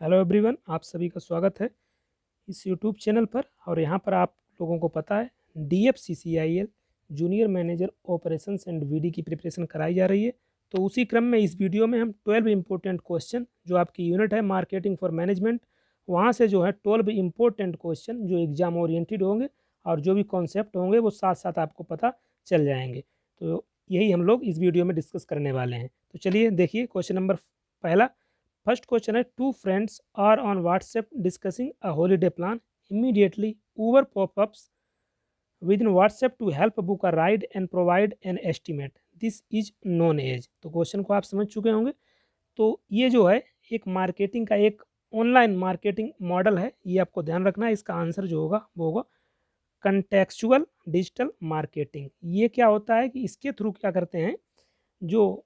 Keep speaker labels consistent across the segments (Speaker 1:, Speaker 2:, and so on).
Speaker 1: Hello everyone, आप सभी का स्वागत है इस यूट्यूब चैनल पर। और यहाँ पर आप लोगों को पता है DFCCIL junior manager operations and VD की प्रिपरेशन कराई जा रही है। तो उसी क्रम में इस वीडियो में हम 12 इंपॉर्टेंट क्वेश्चन जो आपकी यूनिट है मार्केटिंग फॉर मैनेजमेंट, वहाँ से जो है 12 इंपॉर्टेंट क्वेश्चन जो एग्जाम ओरिएंटेड होंगे और जो भी कॉन्सेप्ट होंगे वो साथ साथ आपको पता चल जाएंगे। तो यही हम लोग इस वीडियो में डिस्कस करने वाले हैं। तो चलिए देखिए क्वेश्चन नंबर पहला। फर्स्ट क्वेश्चन है, two friends are on WhatsApp discussing a holiday plan, immediately Uber popups within WhatsApp to help book a ride and provide an estimate, this is known as. तो question को आप समझ चुके होंगे। तो ये जो है एक मार्केटिंग का एक ऑनलाइन मार्केटिंग मॉडल है, ये आपको ध्यान रखना है। इसका आंसर जो होगा वो होगा कंटेक्चुअल डिजिटल मार्केटिंग। ये क्या होता है कि इसके थ्रू क्या करते हैं, जो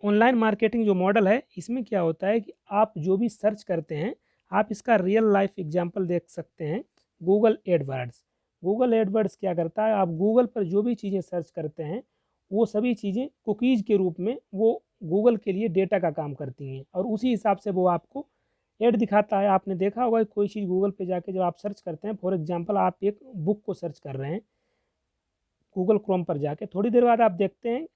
Speaker 1: ऑनलाइन मार्केटिंग जो मॉडल है इसमें क्या होता है कि आप जो भी सर्च करते हैं, आप इसका रियल लाइफ एग्जांपल देख सकते हैं। गूगल एडवर्ड्स, गूगल एडवर्ड्स क्या करता है, आप गूगल पर जो भी चीज़ें सर्च करते हैं वो सभी चीज़ें कुकीज़ के रूप में वो गूगल के लिए डेटा का काम करती हैं और उसी हिसाब से वो आपको ऐड दिखाता है। आपने देखा होगा कि कोई चीज़ गूगल पे जाके जब आप सर्च करते हैं, फॉर एग्जांपल आप एक बुक को सर्च कर रहे हैं गूगल क्रोम पर जाके, थोड़ी देर बाद आप देखते हैं,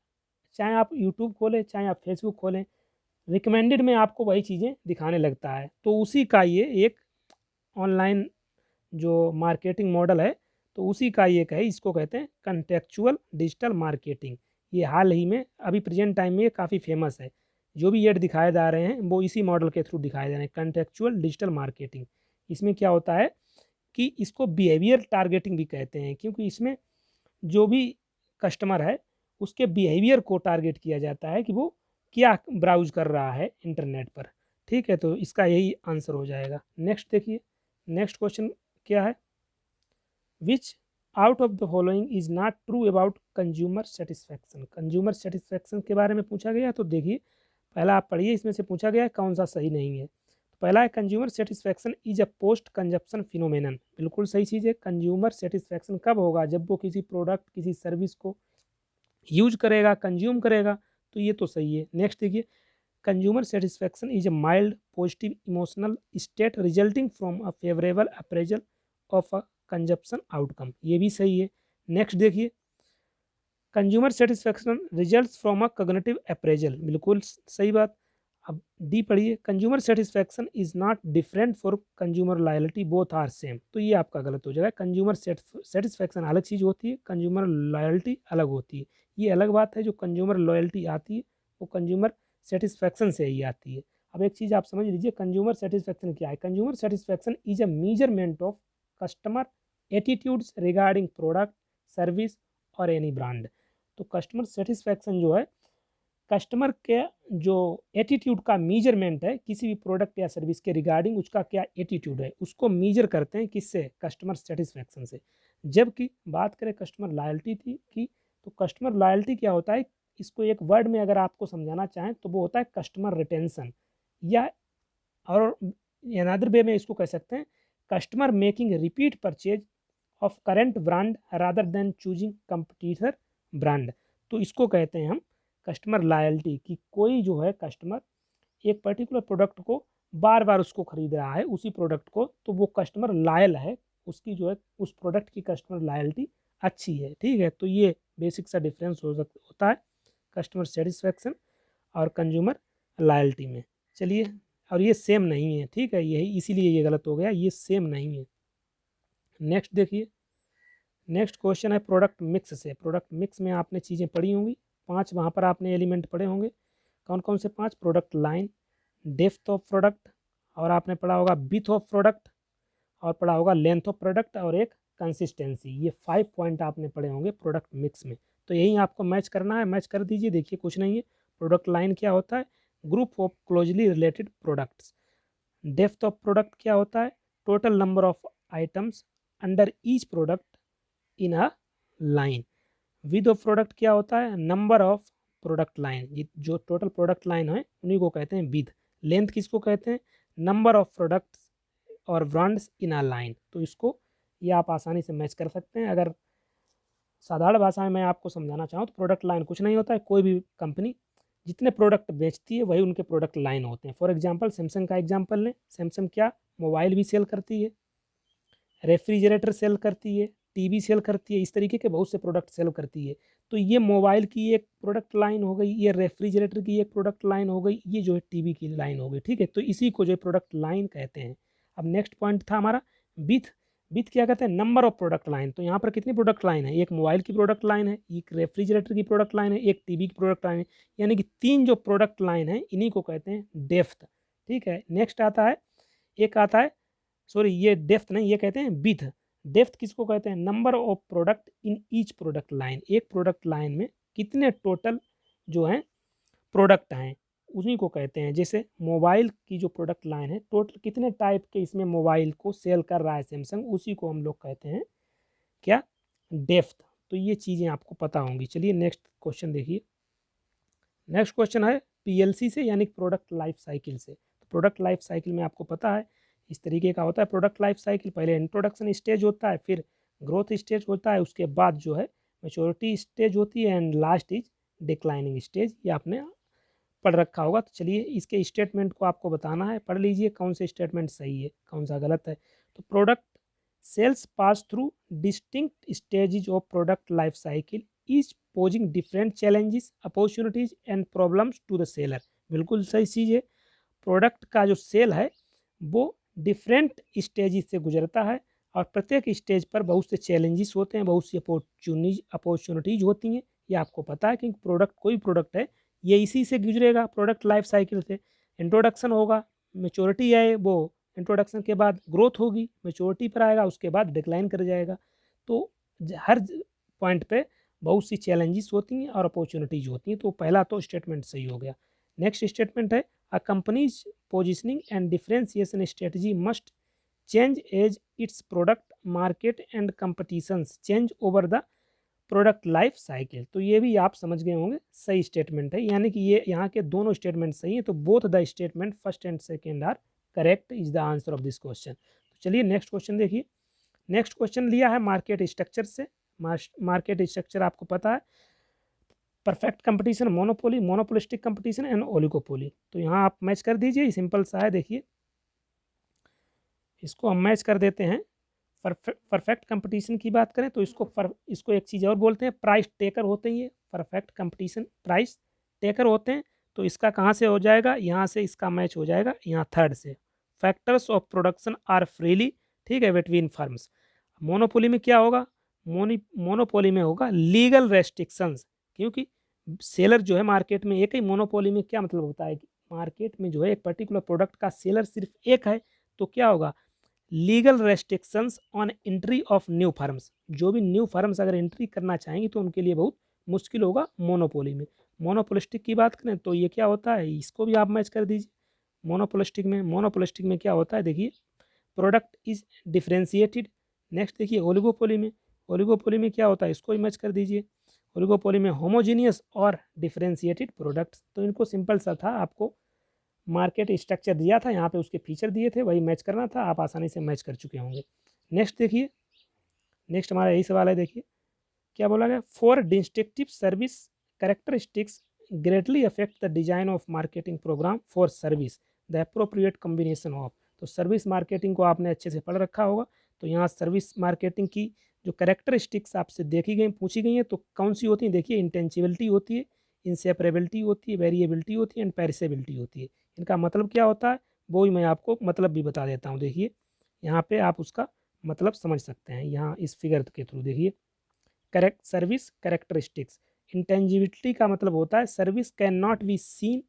Speaker 1: चाहे आप यूट्यूब खोलें चाहे आप फेसबुक खोलें, रिकमेंडेड में आपको वही चीज़ें दिखाने लगता है। तो उसी का ये एक ऑनलाइन जो मार्केटिंग मॉडल है, तो उसी का ये एक है, इसको कहते हैं कंटेक्चुअल डिजिटल मार्केटिंग। ये हाल ही में अभी प्रेजेंट टाइम में ये काफ़ी फेमस है। जो भी एड दिखाए जा रहे हैं वो इसी मॉडल के थ्रू दिखाए जा रहे हैं, कंटेक्चुअल डिजिटल मार्केटिंग। इसमें क्या होता है कि इसको बिहेवियर टारगेटिंग भी कहते हैं, क्योंकि इसमें जो भी कस्टमर है उसके बिहेवियर को टारगेट किया जाता है कि वो क्या ब्राउज कर रहा है इंटरनेट पर। ठीक है, तो इसका यही आंसर हो जाएगा। नेक्स्ट देखिए, नेक्स्ट क्वेश्चन क्या है, विच out of the following is not true about consumer satisfaction. Consumer satisfaction के बारे में पूछा गया, तो देखिए पहला आप पढ़िए, इसमें से पूछा गया है कौन सा सही नहीं है। तो पहला है, consumer satisfaction is a post consumption phenomenon. बिल्कुल सही चीज़ है। कंज्यूमर सेटिस्फैक्शन कब होगा, जब वो किसी प्रोडक्ट किसी सर्विस को यूज करेगा, कंज्यूम करेगा, तो ये तो सही है। नेक्स्ट देखिए, consumer satisfaction is a mild positive emotional state resulting from a favourable appraisal of a consumption outcome, ये भी सही है। नेक्स्ट देखिए, consumer satisfaction results from a cognitive appraisal, बिल्कुल सही बात। अब डी पढ़िए, consumer satisfaction is not different for consumer loyalty both are same, तो ये आपका गलत हो जाएगा। कंज्यूमर सेटिस्फैक्शन अलग चीज़ होती है, कंज्यूमर लॉयल्टी अलग होती है। ये अलग बात है, जो कंज्यूमर लॉयल्टी आती है वो कंज्यूमर सेटिस्फैक्शन से ही आती है। अब एक चीज़ आप समझ लीजिए, कंज्यूमर सेटिस्फैक्शन क्या है। Consumer satisfaction is a measurement of customer attitudes regarding product service और एनी ब्रांड। तो कस्टमर सेटिस्फैक्शन जो है कस्टमर के जो एटीट्यूड का मीजरमेंट है, किसी भी प्रोडक्ट या सर्विस के रिगार्डिंग उसका क्या एटीट्यूड है उसको मीजर करते हैं, किससे, कस्टमर सेटिस्फैक्शन से। जबकि बात करें कस्टमर लॉयल्टी की, तो कस्टमर लॉयल्टी क्या होता है, इसको एक वर्ड में अगर आपको समझाना चाहें तो वो होता है कस्टमर रिटेंशन, या और अनदर वे में इसको कह सकते हैं customer making repeat purchase of current brand rather than choosing competitor brand. तो इसको कहते हैं हम कस्टमर लॉयल्टी, कि कोई जो है कस्टमर एक पर्टिकुलर प्रोडक्ट को बार बार उसको खरीद रहा है उसी प्रोडक्ट को, तो वो कस्टमर लॉयल है, उसकी जो है उस प्रोडक्ट की कस्टमर लॉयल्टी अच्छी है। ठीक है, तो ये बेसिक सा डिफरेंस होता है कस्टमर सेटिस्फैक्शन और कंज्यूमर लॉयल्टी में। चलिए, और ये सेम नहीं है, ठीक है, यही इसीलिए ये गलत हो गया, ये सेम नहीं है। नेक्स्ट देखिए, नेक्स्ट क्वेश्चन है प्रोडक्ट मिक्स से। प्रोडक्ट मिक्स में आपने चीज़ें पढ़ी होंगी, 5 वहाँ पर आपने एलिमेंट पढ़े होंगे। कौन कौन से 5, product line, depth of product, और आपने पढ़ा होगा विथ ऑफ प्रोडक्ट, और पढ़ा होगा लेंथ ऑफ प्रोडक्ट, और एक कंसिस्टेंसी। ये 5 पॉइंट आपने पढ़े होंगे प्रोडक्ट मिक्स में। तो यही आपको मैच करना है, मैच कर दीजिए। देखिए कुछ नहीं है। प्रोडक्ट लाइन क्या होता है, group of closely related products. Depth of product क्या होता है, total number of items under each product in a line. With of product क्या होता है, नंबर ऑफ प्रोडक्ट लाइन, ये जो टोटल प्रोडक्ट लाइन है उन्हीं को कहते हैं विद। लेंथ किसको कहते हैं, नंबर ऑफ प्रोडक्ट्स और ब्रांड्स इन अ लाइन। तो इसको ये आप आसानी से मैच कर सकते हैं। अगर साधारण भाषा में मैं आपको समझाना चाहूँ तो प्रोडक्ट लाइन कुछ नहीं होता है, कोई भी कंपनी जितने प्रोडक्ट बेचती है वही उनके प्रोडक्ट लाइन होते हैं। फॉर एग्जांपल सैमसंग का एग्जांपल लें, सैमसंग क्या मोबाइल भी सेल करती है, रेफ्रिजरेटर सेल करती है, टीवी सेल करती है, इस तरीके के बहुत से प्रोडक्ट सेल करती है। तो ये मोबाइल की एक प्रोडक्ट लाइन हो गई, ये रेफ्रिजरेटर की एक प्रोडक्ट लाइन हो गई, ये जो है टीवी की लाइन हो गई, ठीक है। तो इसी को जो है प्रोडक्ट लाइन कहते हैं। अब नेक्स्ट पॉइंट था हमारा विथ। विथ क्या कहते हैं, नंबर ऑफ प्रोडक्ट लाइन। तो यहाँ पर कितनी प्रोडक्ट लाइन है, एक मोबाइल की प्रोडक्ट लाइन है, एक रेफ्रिजरेटर की प्रोडक्ट लाइन है, एक टीवी की प्रोडक्ट लाइन है, यानी कि 3 जो प्रोडक्ट लाइन है इन्हीं को कहते हैं डेप्थ, ठीक है। नेक्स्ट आता है, एक आता है, सॉरी ये डेप्थ नहीं, ये कहते हैं विथ। डेप्थ किसको कहते हैं, number of product in each product line, एक प्रोडक्ट लाइन में कितने टोटल जो हैं प्रोडक्ट हैं उन्हीं को कहते हैं। जैसे मोबाइल की जो प्रोडक्ट लाइन है, टोटल कितने टाइप के इसमें मोबाइल को सेल कर रहा है सैमसंग, उसी को हम लोग कहते हैं क्या, डेप्थ। तो ये चीज़ें आपको पता होंगी। चलिए नेक्स्ट क्वेश्चन देखिए। नेक्स्ट क्वेश्चन है पीएलसी से यानी प्रोडक्ट लाइफ साइकिल से। तो प्रोडक्ट लाइफ साइकिल में आपको पता है इस तरीके का होता है प्रोडक्ट लाइफ साइकिल। पहले इंट्रोडक्शन स्टेज होता है, फिर ग्रोथ स्टेज होता है, उसके बाद जो है मैच्योरिटी स्टेज होती है, and last is declining stage. ये आपने पढ़ रखा होगा। तो चलिए इसके स्टेटमेंट को आपको बताना है, पढ़ लीजिए कौन से स्टेटमेंट सही है कौन सा गलत है। तो product sales pass through distinct stages of product life cycle each posing different challenges opportunities and problems to the seller. बिल्कुल सही चीज़ है। प्रोडक्ट का जो सेल है वो डिफरेंट स्टेजेस से गुजरता है, और प्रत्येक स्टेज पर बहुत से चैलेंजेस होते हैं, बहुत सी अपॉर्चुनिटीज होती हैं। ये आपको पता है कि प्रोडक्ट कोई प्रोडक्ट है ये इसी से गुजरेगा, प्रोडक्ट लाइफ साइकिल से। इंट्रोडक्शन होगा, मेच्योरिटी है, वो इंट्रोडक्शन के बाद ग्रोथ होगी, मेच्योरिटी पर आएगा, उसके बाद डिक्लाइन कर जाएगा। तो हर पॉइंट पे बहुत सी चैलेंजेस होती हैं और अपॉर्चुनिटीज होती हैं। तो पहला तो स्टेटमेंट सही हो गया। नेक्स्ट स्टेटमेंट है a company's positioning and differentiation strategy must change as its product market and competitions change over the product life cycle. तो ये भी आप समझ गए होंगे सही स्टेटमेंट है, यानी कि ये यहाँ के दोनों स्टेटमेंट सही हैं। तो both the statement first and second are correct is the answer of this question. तो चलिए नेक्स्ट क्वेश्चन देखिए। नेक्स्ट क्वेश्चन लिया है मार्केट स्ट्रक्चर से। मार्केट स्ट्रक्चर आपको पता है, perfect competition, monopoly, monopolistic competition and oligopoly. तो यहाँ आप मैच कर दीजिए, सिंपल सा है। देखिए इसको हम मैच कर देते हैं। परफेक्ट कंपटीशन की बात करें तो इसको एक चीज़ और बोलते हैं, प्राइस टेकर होते हैं ये। परफेक्ट कंपटीशन प्राइस टेकर होते हैं। तो इसका कहाँ से हो जाएगा, यहाँ से इसका मैच हो जाएगा, यहाँ थर्ड से। Factors of production are freely, ठीक है, बिटवीन फर्म्स। मोनोपोली में क्या होगा, मोनोपोली में होगा लीगल रेस्ट्रिक्शंस, क्योंकि सेलर जो है मार्केट में एक ही। मोनोपोली में क्या मतलब होता है कि मार्केट में जो है एक पर्टिकुलर प्रोडक्ट का सेलर सिर्फ एक है, तो क्या होगा, legal restrictions on entry of new firms. जो भी न्यू फर्म्स अगर एंट्री करना चाहेंगी तो उनके लिए बहुत मुश्किल होगा मोनोपोली में। मोनोपोलिस्टिक की बात करें तो ये क्या होता है, इसको भी आप मैच कर दीजिए। मोनोपोलिस्टिक में क्या होता है, देखिए प्रोडक्ट इज डिफ्रेंशिएटेड। नेक्स्ट देखिए ओलिगोपोली में क्या होता है, इसको भी मैच कर दीजिए। ओलिगोपोली में होमोजीनियस और डिफ्रेंशिएटेड प्रोडक्ट्स। तो इनको सिंपल सा था, आपको मार्केट स्ट्रक्चर दिया था, यहाँ पे उसके फीचर दिए थे, वही मैच करना था, आप आसानी से मैच कर चुके होंगे। नेक्स्ट देखिए, नेक्स्ट हमारा यही सवाल है। देखिए क्या बोला गया, four distinctive service characteristics greatly affect the design of marketing program for service the appropriate combination of. तो सर्विस मार्केटिंग को आपने अच्छे से पढ़ रखा होगा। तो यहाँ सर्विस मार्केटिंग की जो कैरेक्टरिस्टिक्स आपसे देखी गई पूछी गई हैं तो कौन सी होती है, देखिए इंटेंजिबिलिटी होती है, इंसेपरेबिलिटी होती है, वेरिएबिलिटी होती है, एंड पेरिसेबिलिटी होती है। इनका मतलब क्या होता है वो ही मैं आपको मतलब भी बता देता हूँ। देखिए यहाँ पे आप उसका मतलब समझ सकते हैं, यहाँ इस फिगर के थ्रू देखिए। करेक्ट सर्विस कैरेक्टरिस्टिक्स, इंटेंजिबिलिटी का मतलब होता है service can not be seen,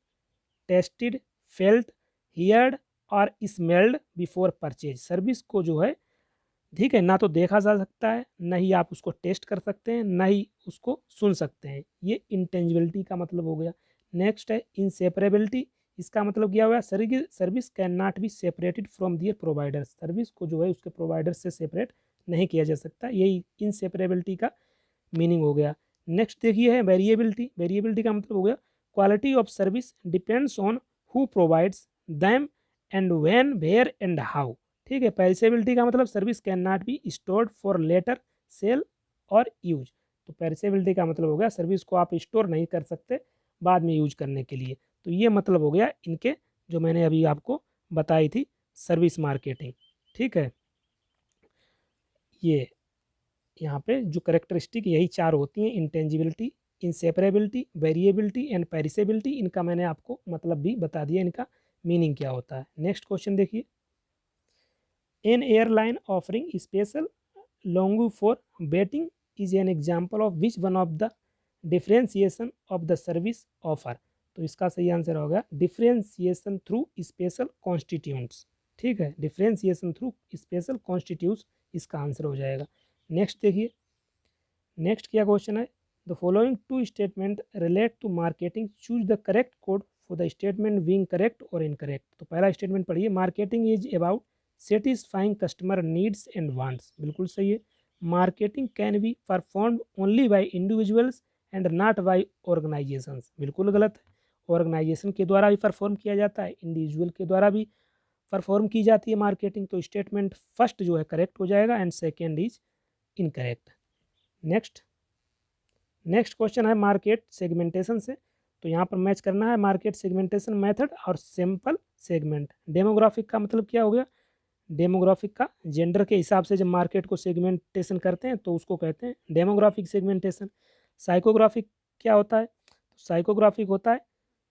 Speaker 1: tested, felt, heard और स्मेल्ड बिफोर परचेज। सर्विस को जो है, ठीक है, ना तो देखा जा सकता है, ना ही आप उसको टेस्ट कर सकते हैं, ना ही उसको सुन सकते हैं। ये इंटेंजिबिलिटी का मतलब हो गया। नेक्स्ट है इनसेपरेबिलिटी। इसका मतलब क्या हुआ, service can not be separated from their provider. Service को जो है उसके प्रोवाइडर से सेपरेट नहीं किया जा सकता, यही इनसेपरेबिलिटी का मीनिंग हो गया। नेक्स्ट देखिए है वेरिएबिलिटी। वेरिएबिलिटी का मतलब हो गया quality of service depends on who provides them and when, where and how. ठीक है। पेरिसेबिलिटी का मतलब service can not be stored for later sale और यूज। तो पेरिसेबिलिटी का मतलब हो गया सर्विस को आप स्टोर नहीं कर सकते, बाद में यूज करने के लिए। तो ये मतलब हो गया इनके जो मैंने अभी आपको बताई थी सर्विस मार्केटिंग। ठीक है, ये यहाँ पे जो करेक्टरिस्टिक यही 4 होती हैं, इंटेंजिबिलिटी, इंसेपरेबिलिटी, वेरिएबिलिटी एंड पेरिसेबिलिटी। इनका मैंने आपको मतलब भी बता दिया, इनका मीनिंग क्या होता है। नेक्स्ट क्वेश्चन देखिए, an airline offering special lounge for waiting is an example of which one of the differentiation of the service offer. तो इसका सही आंसर होगा डिफ्रेंसिएशन थ्रू स्पेशल कॉन्स्टिट्यूंट्स। ठीक है, डिफ्रेंसिएशन थ्रू स्पेशल कॉन्स्टिट्यूट्स इसका answer हो जाएगा। नेक्स्ट देखिए, नेक्स्ट क्या क्वेश्चन है, the following two statement relate to marketing, choose the correct code for the statement being correct और इनकरेक्ट। तो पहला स्टेटमेंट पढ़िए, marketing is about satisfying customer needs and wants, बिल्कुल सही है। Marketing can be perform only by individuals and not by organisations, बिल्कुल गलत है। ऑर्गेनाइजेशन के द्वारा भी परफॉर्म किया जाता है, इंडिविजुअल के द्वारा भी परफॉर्म की जाती है मार्केटिंग। तो स्टेटमेंट फर्स्ट जो है करेक्ट हो जाएगा and second is incorrect. Next question है मार्केट सेगमेंटेशन से। तो यहाँ पर मैच करना है मार्केट सेगमेंटेशन मेथड और सिंपल सेगमेंट। डेमोग्राफिक का मतलब क्या हो गया, डेमोग्राफिक का जेंडर के हिसाब से जब मार्केट को सेगमेंटेशन करते हैं तो उसको कहते हैं डेमोग्राफिक सेगमेंटेशन। साइकोग्राफिक क्या होता है, तो साइकोग्राफिक होता है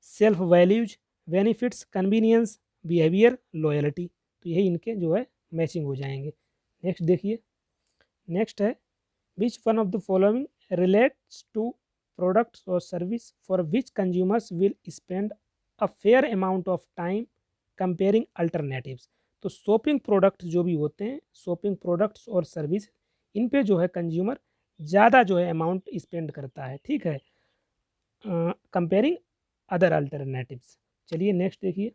Speaker 1: self values, benefits, convenience, behaviour, loyalty. तो यही इनके जो है मैचिंग हो जाएंगे। नेक्स्ट देखिए, नेक्स्ट है विच one of the following relates to products or service for which consumers will spend a fair amount of time comparing alternatives। तो शॉपिंग प्रोडक्ट जो भी होते हैं, शॉपिंग प्रोडक्ट्स और सर्विस, इन पे जो है कंज्यूमर ज़्यादा जो है अमाउंट स्पेंड करता है। ठीक है, कंपेयरिंग अदर अल्टरनेटिव्स। चलिए नेक्स्ट देखिए,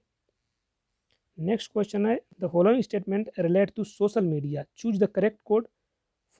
Speaker 1: नेक्स्ट क्वेश्चन है the following statement relate to social media, choose the correct code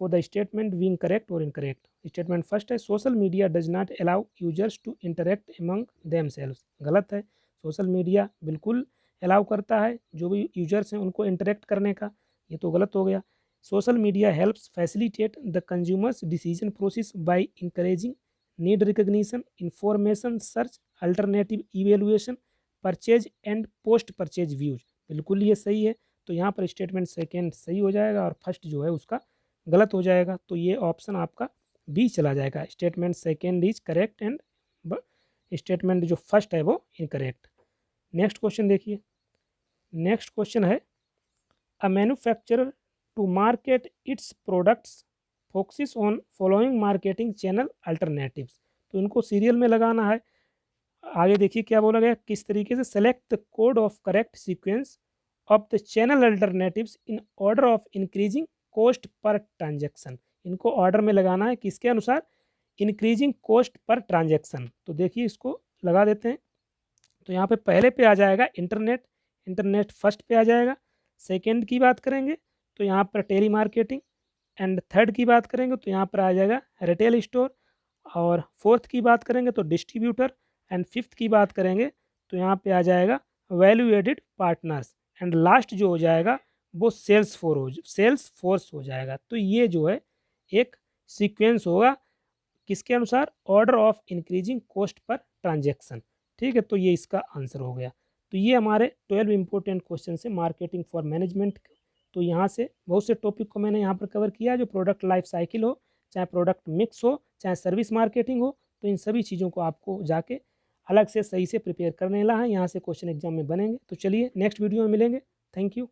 Speaker 1: for the statement being correct or incorrect। Statement first है social media does not allow users to interact among themselves, गलत है। Social media बिल्कुल allow करता है जो भी users हैं उनको इंटरेक्ट करने का, ये तो गलत हो गया। Social media helps facilitate the consumers decision process by encouraging need recognition, information search, alternative evaluation, purchase and post purchase views, बिल्कुल ये सही है। तो यहाँ पर स्टेटमेंट सेकेंड सही हो जाएगा और फर्स्ट जो है उसका गलत हो जाएगा। तो ये ऑप्शन आपका बी चला जाएगा, statement second is correct and statement जो फर्स्ट है वो इनकरेक्ट। नेक्स्ट क्वेश्चन देखिए, नेक्स्ट क्वेश्चन है a manufacturer to market its products focuses on following marketing channel alternatives. तो इनको सीरियल में लगाना है। आगे देखिए क्या बोला गया, किस तरीके से select the code of correct sequence of the channel alternatives in order of increasing cost per transaction. इनको ऑर्डर में लगाना है किसके अनुसार, इंक्रीजिंग कॉस्ट पर ट्रांजैक्शन। तो देखिए इसको लगा देते हैं। तो यहाँ पे पहले पे आ जाएगा इंटरनेट, इंटरनेट फर्स्ट पे आ जाएगा। सेकंड की बात करेंगे तो यहाँ पर टेली मार्केटिंग, एंड थर्ड की बात करेंगे तो यहाँ पर आ जाएगा रिटेल स्टोर, और फोर्थ की बात करेंगे तो डिस्ट्रीब्यूटर, एंड फिफ्थ की बात करेंगे तो यहाँ पे आ जाएगा value added partners, and last जो हो जाएगा वो सेल्स फोर्स हो जाएगा। तो ये जो है एक सीक्वेंस होगा किसके अनुसार, order of increasing cost per transaction. ठीक है, तो ये इसका आंसर हो गया। तो ये हमारे 12 इंपॉर्टेंट क्वेश्चन है मार्केटिंग फॉर मैनेजमेंट। तो यहाँ से बहुत से टॉपिक को मैंने यहाँ पर कवर किया, जो प्रोडक्ट लाइफ साइकिल हो, चाहे प्रोडक्ट मिक्स हो, चाहे सर्विस मार्केटिंग हो। तो इन सभी चीज़ों को आपको जाके अलग से सही से प्रिपेयर करने ला है, यहाँ से क्वेश्चन एग्जाम में बनेंगे। तो चलिए नेक्स्ट वीडियो में मिलेंगे। Thank you.